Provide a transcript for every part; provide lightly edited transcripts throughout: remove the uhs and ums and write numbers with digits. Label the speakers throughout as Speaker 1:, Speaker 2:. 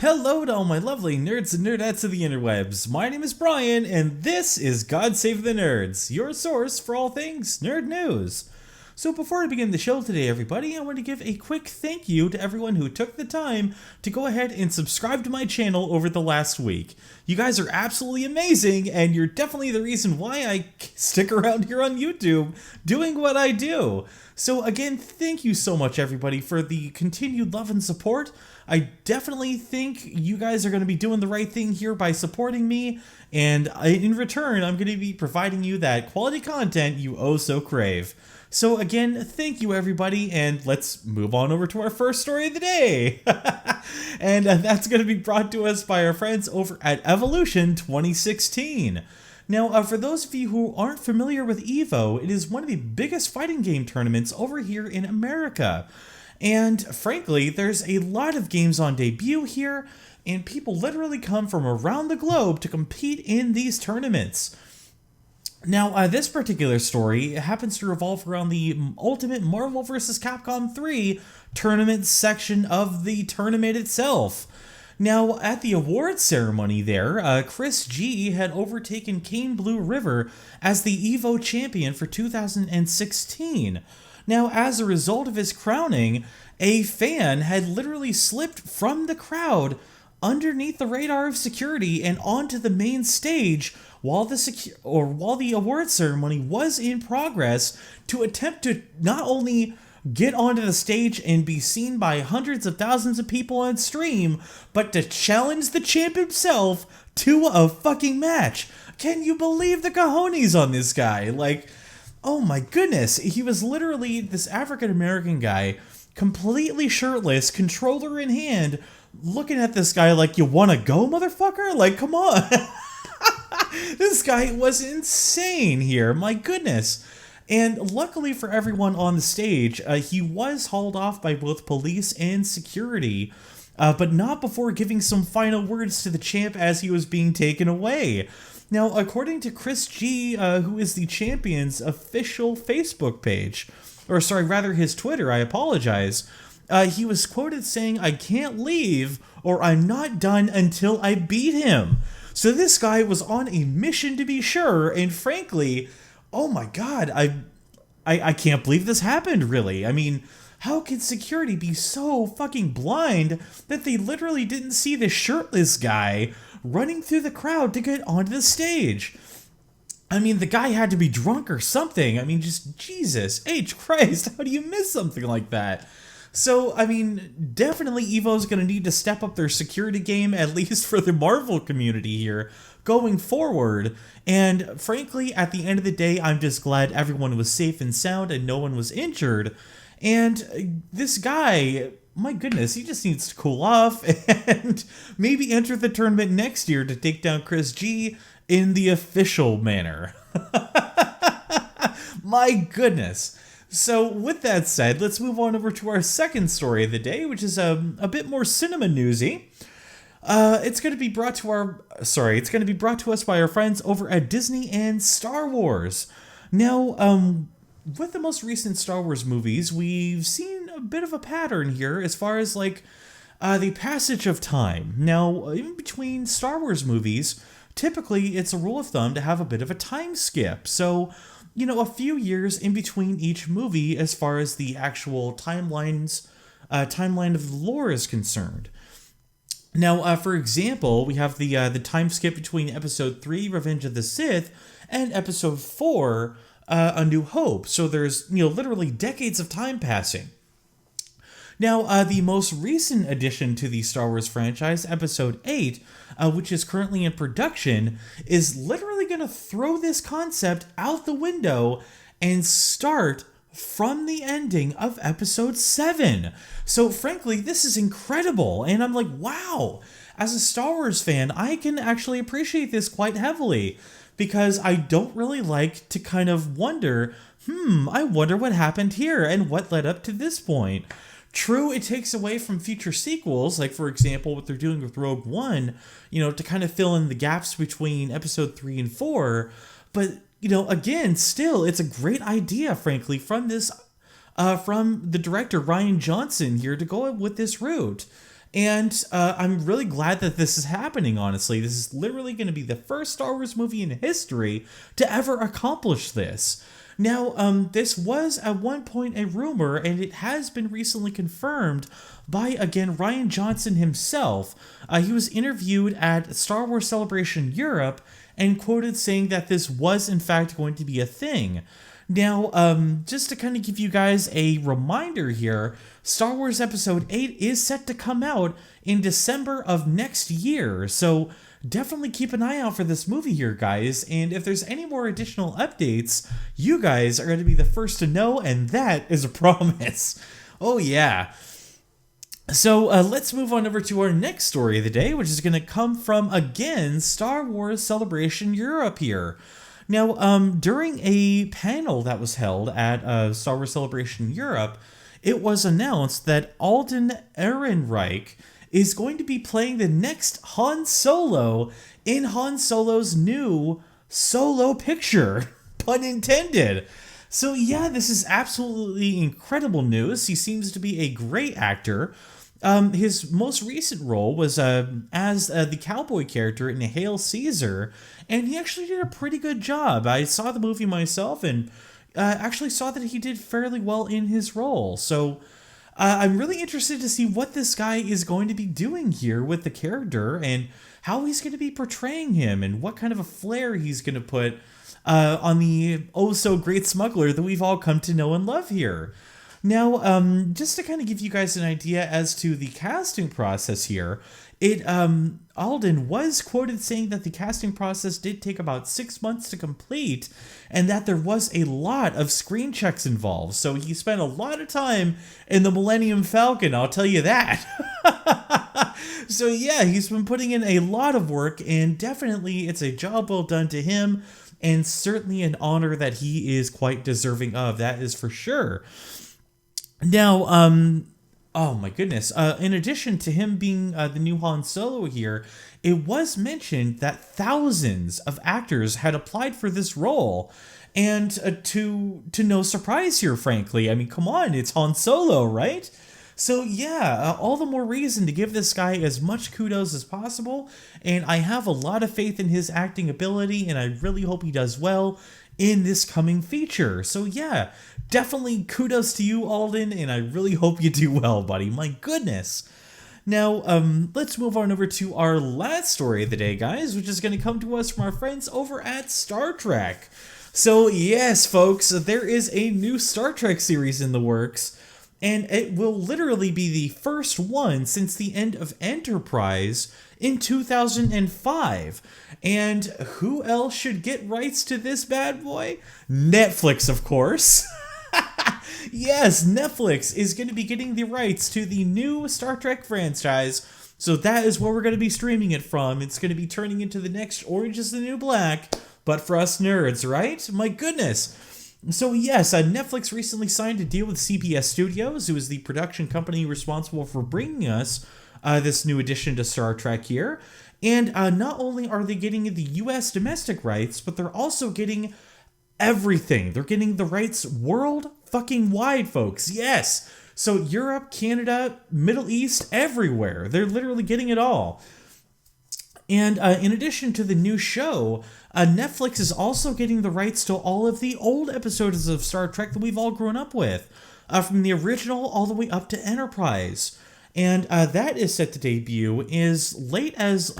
Speaker 1: Hello to all my lovely nerds and nerdettes of the interwebs. My name is Brian, and this is God Save the Nerds, your source for all things nerd news. So before I begin the show today, everybody, I want to give a quick thank you to everyone who took the time to go ahead and subscribe to my channel over the last week. You guys are absolutely amazing, and you're definitely the reason why I stick around here on YouTube doing what I do. So again, thank you so much, everybody, for the continued love and support. I definitely think you guys are going to be doing the right thing here by supporting me, and in return, I'm going to be providing you that quality content you oh so crave. So again, thank you everybody, and let's move on over to our first story of the day. And that's going to be brought to us by our friends over at Evolution 2016. Now, for those of you who aren't familiar with Evo, it is one of the biggest fighting game tournaments over here in America. And frankly, there's a lot of games on debut here, and people literally come from around the globe to compete in these tournaments. Now, this particular story happens to revolve around the Ultimate Marvel vs. Capcom 3 tournament section of the tournament itself. Now, at the awards ceremony there, Chris G had overtaken Kane Blue River as the Evo champion for 2016. Now, as a result of his crowning, a fan had literally slipped from the crowd underneath the radar of security and onto the main stage while the award ceremony was in progress to attempt to not only get onto the stage and be seen by hundreds of thousands of people on stream, but to challenge the champ himself to a fucking match. Can you believe the cojones on this guy? Like, oh my goodness, he was literally this African-American guy, completely shirtless, controller in hand, looking at this guy like, you wanna go, motherfucker? Like, come on. This guy was insane here, my goodness. And luckily for everyone on the stage, he was hauled off by both police and security, but not before giving some final words to the champ as he was being taken away. Now, according to Chris G, who is the champion's official Facebook page, or sorry, rather his Twitter, I apologize, he was quoted saying, "I can't leave or I'm not done until I beat him." So this guy was on a mission to be sure, and frankly, oh my god, I can't believe this happened, really. I mean, how could security be so fucking blind that they literally didn't see this shirtless guy running through the crowd to get onto the stage? I mean, the guy had to be drunk or something. I mean, just Jesus H. Christ, how do you miss something like that? So, I mean, definitely Evo's going to need to step up their security game, at least for the Marvel community here, going forward. And frankly, at the end of the day, I'm just glad everyone was safe and sound and no one was injured. And this guy, my goodness, he just needs to cool off and maybe enter the tournament next year to take down Chris G in the official manner. My goodness. So with that said, let's move on over to our second story of the day, which is a bit more cinema newsy. It's going to be brought to us by our friends over at Disney and Star Wars. Now, with the most recent Star Wars movies, we've seen a bit of a pattern here as far as like the passage of time. Now, in between Star Wars movies, typically it's a rule of thumb to have a bit of a time skip. So, you know, a few years in between each movie as far as the actual timeline of the lore is concerned. Now, for example, we have the time skip between Episode 3, Revenge of the Sith, and Episode 4, A New Hope. So there's, you know, literally decades of time passing. Now, the most recent addition to the Star Wars franchise, Episode 8, which is currently in production, is literally going to throw this concept out the window and start from the ending of Episode 7. So, frankly, this is incredible, and I'm like, wow! As a Star Wars fan, I can actually appreciate this quite heavily, because I don't really like to kind of wonder, I wonder what happened here, and what led up to this point. True, it takes away from future sequels, like for example what they're doing with Rogue One, you know, to kind of fill in the gaps between Episode 3 and 4, but, you know, again, still, it's a great idea, frankly, from the director Rian Johnson here to go with this route. And I'm really glad that this is happening, honestly. This is literally going to be the first Star Wars movie in history to ever accomplish this. Now, this was at one point a rumor, and it has been recently confirmed by, again, Rian Johnson himself. He was interviewed at Star Wars Celebration Europe and quoted saying that this was, in fact, going to be a thing. Now, just to kind of give you guys a reminder here, Star Wars Episode 8 is set to come out in December of next year, so definitely keep an eye out for this movie here, guys, and if there's any more additional updates, you guys are going to be the first to know, and that is a promise. Oh yeah. So let's move on over to our next story of the day, which is going to come from, again, Star Wars Celebration Europe here. Now, during a panel that was held at Star Wars Celebration Europe, it was announced that Alden Ehrenreich is going to be playing the next Han Solo in Han Solo's new Solo picture, pun intended. So yeah, this is absolutely incredible news. He seems to be a great actor. His most recent role was as the cowboy character in Hail Caesar, and he actually did a pretty good job. I saw the movie myself and actually saw that he did fairly well in his role. So I'm really interested to see what this guy is going to be doing here with the character and how he's going to be portraying him and what kind of a flair he's going to put on the oh-so-great smuggler that we've all come to know and love here. Now, just to kind of give you guys an idea as to the casting process here, Alden was quoted saying that the casting process did take about 6 months to complete and that there was a lot of screen checks involved. So he spent a lot of time in the Millennium Falcon, I'll tell you that. So yeah, he's been putting in a lot of work, and definitely it's a job well done to him, and certainly an honor that he is quite deserving of, that is for sure. Now, oh my goodness, in addition to him being the new Han Solo here, it was mentioned that thousands of actors had applied for this role, and to no surprise here, frankly. I mean, come on, it's Han Solo, right? So yeah, all the more reason to give this guy as much kudos as possible, and I have a lot of faith in his acting ability, and I really hope he does well in this coming feature. So yeah, definitely kudos to you, Alden, and I really hope you do well, buddy. My goodness. Now, let's move on over to our last story of the day, guys, which is going to come to us from our friends over at Star Trek. So yes, folks, there is a new Star Trek series in the works, and it will literally be the first one since the end of Enterprise in 2005. And who else should get rights to this bad boy? Netflix, of course. Yes, Netflix is going to be getting the rights to the new Star Trek franchise, so that is where we're going to be streaming it from. It's going to be turning into the next Orange is the New Black, but for us nerds, right? My goodness. So yes, Netflix recently signed a deal with CBS Studios, who is the production company responsible for bringing us this new addition to Star Trek here. And not only are they getting the US domestic rights, but they're also getting everything. They're getting the rights world fucking wide, folks. Yes. So Europe, Canada, Middle East, everywhere. They're literally getting it all. And in addition to the new show, Netflix is also getting the rights to all of the old episodes of Star Trek that we've all grown up with, from the original all the way up to Enterprise. And that is set to debut as late as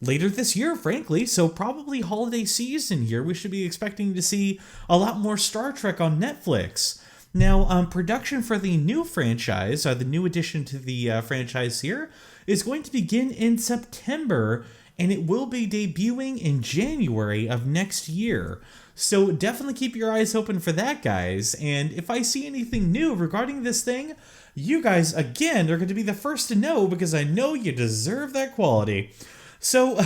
Speaker 1: later this year, frankly, so probably holiday season here. We should be expecting to see a lot more Star Trek on Netflix. Now, production for the new franchise, the new addition to the franchise here, is going to begin in September, and it will be debuting in January of next year. So definitely keep your eyes open for that, guys. And if I see anything new regarding this thing, you guys, again, are going to be the first to know, because I know you deserve that quality. So,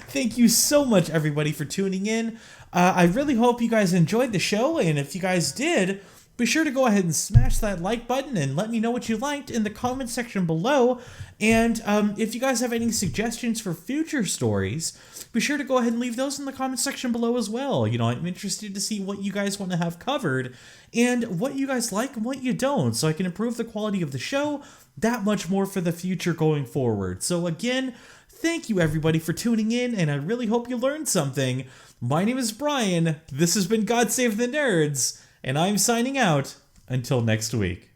Speaker 1: thank you so much, everybody, for tuning in. I really hope you guys enjoyed the show, and if you guys did, be sure to go ahead and smash that like button and let me know what you liked in the comment section below. And if you guys have any suggestions for future stories, be sure to go ahead and leave those in the comment section below as well. You know, I'm interested to see what you guys want to have covered and what you guys like and what you don't, so I can improve the quality of the show that much more for the future going forward. So again, thank you everybody for tuning in, and I really hope you learned something. My name is Brian, this has been God Save the Nerds, and I'm signing out until next week.